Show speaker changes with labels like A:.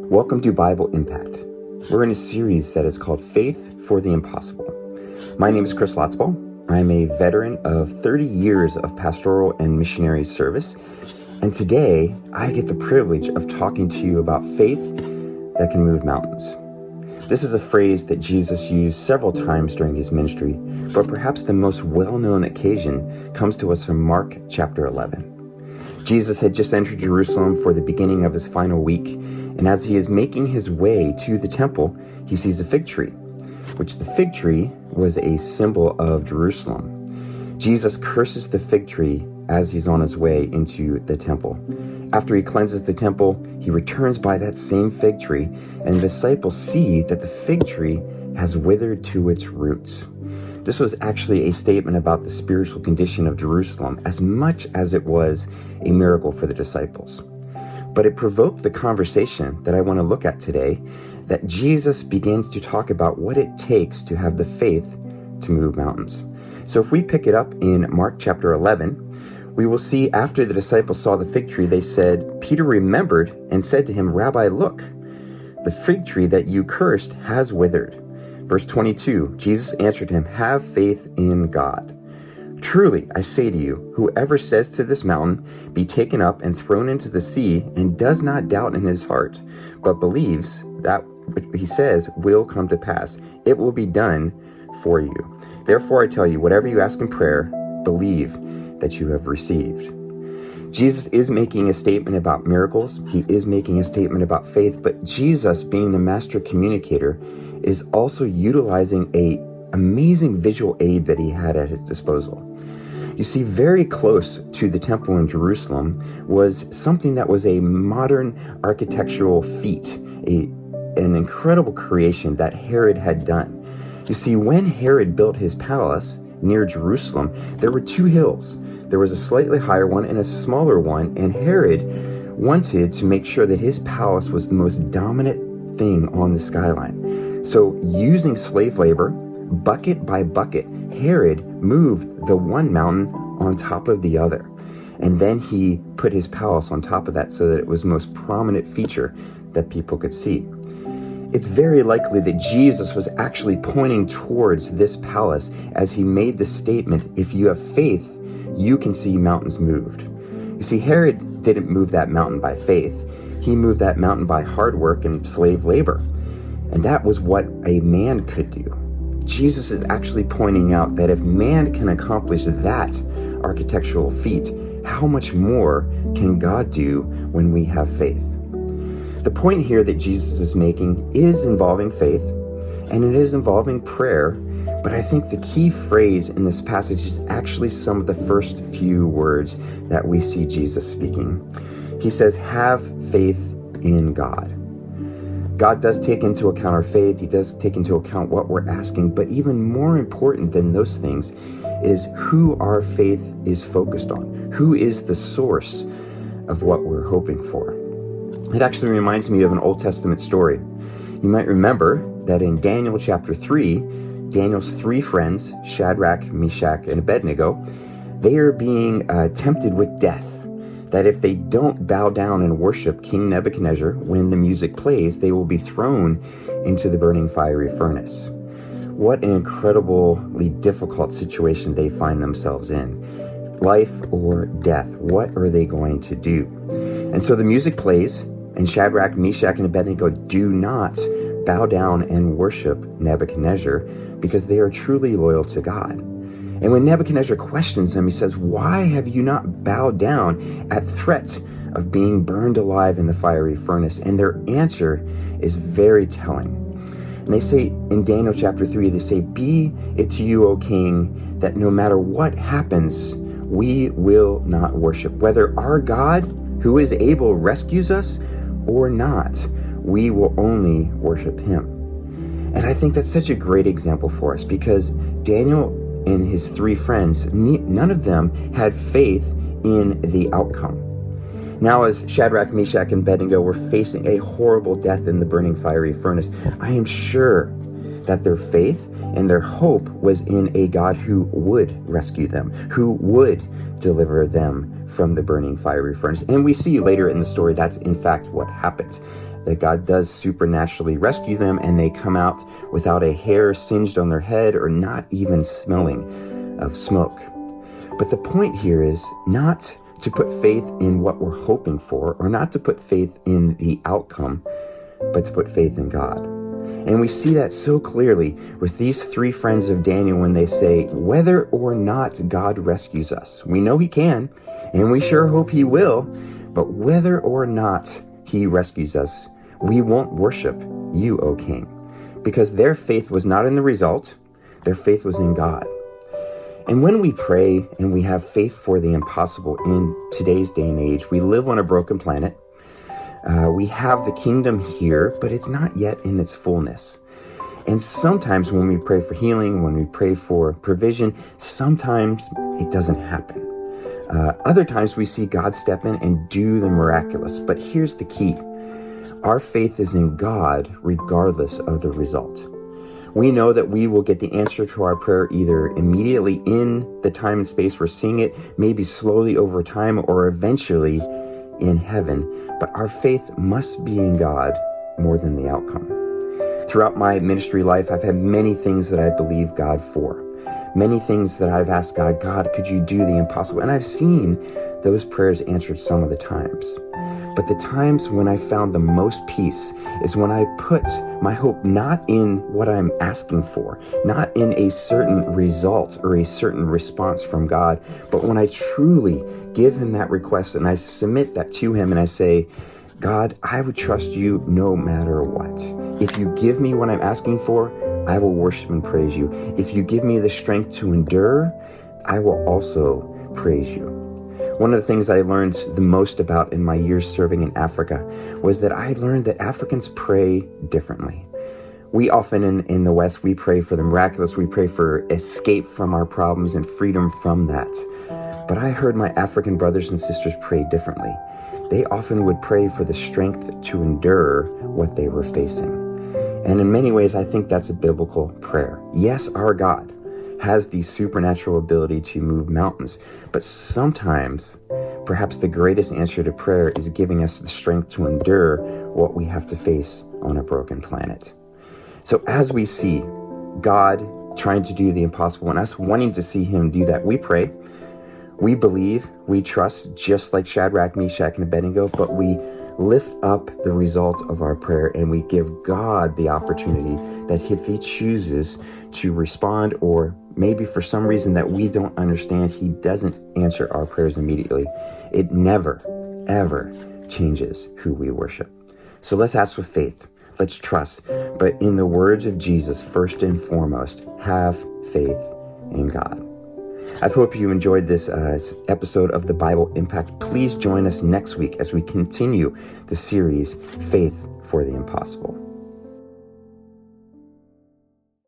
A: Welcome to Bible Impact. We're in a series that is called Faith for the Impossible. My name is Chris Lotzball. I'm a veteran of 30 years of pastoral and missionary service. And today I get the privilege of talking to you about faith that can move mountains. This is a phrase that Jesus used several times during his ministry, but perhaps the most well-known occasion comes to us from Mark chapter 11. Jesus had just entered Jerusalem for the beginning of his final week, and as he is making his way to the temple, he sees a fig tree, which the fig tree was a symbol of Jerusalem. Jesus curses the fig tree as he's on his way into the temple. After he cleanses the temple, he returns by that same fig tree, and the disciples see that the fig tree has withered to its roots. This was actually a statement about the spiritual condition of Jerusalem as much as it was a miracle for the disciples. But it provoked the conversation that I want to look at today, that Jesus begins to talk about what it takes to have the faith to move mountains. So if we pick it up in Mark chapter 11, we will see after the disciples saw the fig tree, they said, Peter remembered and said to him, Rabbi, look, the fig tree that you cursed has withered. Verse 22, Jesus answered him, have faith in God. Truly, I say to you, whoever says to this mountain, be taken up and thrown into the sea, and does not doubt in his heart, but believes that what he says will come to pass, it will be done for you. Therefore, I tell you, whatever you ask in prayer, believe that you have received. Jesus is making a statement about miracles. He is making a statement about faith, but Jesus, being the master communicator, is also utilizing an amazing visual aid that he had at his disposal. You see, very close to the temple in Jerusalem was something that was a modern architectural feat, an incredible creation that Herod had done. You see, when Herod built his palace near Jerusalem, there were two hills. There was a slightly higher one and a smaller one, and Herod wanted to make sure that his palace was the most dominant thing on the skyline. So using slave labor, bucket by bucket, Herod moved the one mountain on top of the other. And then he put his palace on top of that so that it was the most prominent feature that people could see. It's very likely that Jesus was actually pointing towards this palace as he made the statement, if you have faith, you can see mountains moved. You see, Herod didn't move that mountain by faith. He moved that mountain by hard work and slave labor. And that was what a man could do. Jesus is actually pointing out that if man can accomplish that architectural feat, how much more can God do when we have faith? The point here that Jesus is making is involving faith, and it is involving prayer, but I think the key phrase in this passage is actually some of the first few words that we see Jesus speaking. He says, have faith in God. God does take into account our faith. He does take into account what we're asking, but even more important than those things is who our faith is focused on. Who is the source of what we're hoping for? It actually reminds me of an Old Testament story. You might remember that in Daniel chapter 3, Daniel's three friends, Shadrach, Meshach, and Abednego, they are being tempted with death. That if they don't bow down and worship King Nebuchadnezzar when the music plays, they will be thrown into the burning fiery furnace. What an incredibly difficult situation they find themselves in. Life or death, what are they going to do? And so the music plays, and Shadrach, Meshach, and Abednego do not bow down and worship Nebuchadnezzar because they are truly loyal to God. And when Nebuchadnezzar questions them, he says, why have you not bowed down at threat of being burned alive in the fiery furnace? And their answer is very telling. And they say in Daniel chapter 3, they say, be it to you, O king, that no matter what happens, we will not worship. Whether our God, who is able, rescues us or not, we will only worship him. And I think that's such a great example for us because Daniel and his three friends, none of them had faith in the outcome. Now, as Shadrach, Meshach, and Abednego were facing a horrible death in the burning fiery furnace, I am sure that their faith and their hope was in a God who would rescue them, who would deliver them from the burning fiery furnace. And we see later in the story that's in fact what happens, that God does supernaturally rescue them, and they come out without a hair singed on their head or not even smelling of smoke. But the point here is not to put faith in what we're hoping for, or not to put faith in the outcome, but to put faith in God. And we see that so clearly with these three friends of Daniel when they say, whether or not God rescues us, we know he can, and we sure hope he will, but whether or not he rescues us, we won't worship you, O King. Because their faith was not in the result, their faith was in God. And when we pray and we have faith for the impossible in today's day and age, we live on a broken planet. We have the kingdom here, but it's not yet in its fullness. And sometimes when we pray for healing, when we pray for provision, sometimes it doesn't happen. Other times we see God step in and do the miraculous. But here's the key. Our faith is in God regardless of the result. We know that we will get the answer to our prayer either immediately in the time and space we're seeing it, maybe slowly over time, or eventually in heaven. But our faith must be in God more than the outcome. Throughout my ministry life, I've had many things that I believe God for. Many things that I've asked God, could you do the impossible? And I've seen those prayers answered some of the times. But the times when I found the most peace is when I put my hope not in what I'm asking for, not in a certain result or a certain response from God, but when I truly give him that request and I submit that to him and I say, God, I would trust you no matter what. If you give me what I'm asking for, I will worship and praise you. If you give me the strength to endure, I will also praise you. One of the things I learned the most about in my years serving in Africa was that I learned that Africans pray differently. We often in the West, we pray for the miraculous. We pray for escape from our problems and freedom from that. But I heard my African brothers and sisters pray differently. They often would pray for the strength to endure what they were facing. And in many ways, I think that's a biblical prayer. Yes, our God has the supernatural ability to move mountains, but sometimes perhaps the greatest answer to prayer is giving us the strength to endure what we have to face on a broken planet. So as we see God trying to do the impossible and us wanting to see him do that, we pray, we believe, we trust, just like Shadrach, Meshach, and Abednego, but we lift up the result of our prayer and we give God the opportunity that if he chooses to respond, or maybe for some reason that we don't understand, he doesn't answer our prayers immediately, it never, ever changes who we worship. So let's ask with faith. Let's trust. But in the words of Jesus, first and foremost, have faith in God. I hope you enjoyed this episode of the Bible Impact. Please join us next week as we continue the series, Faith for the Impossible.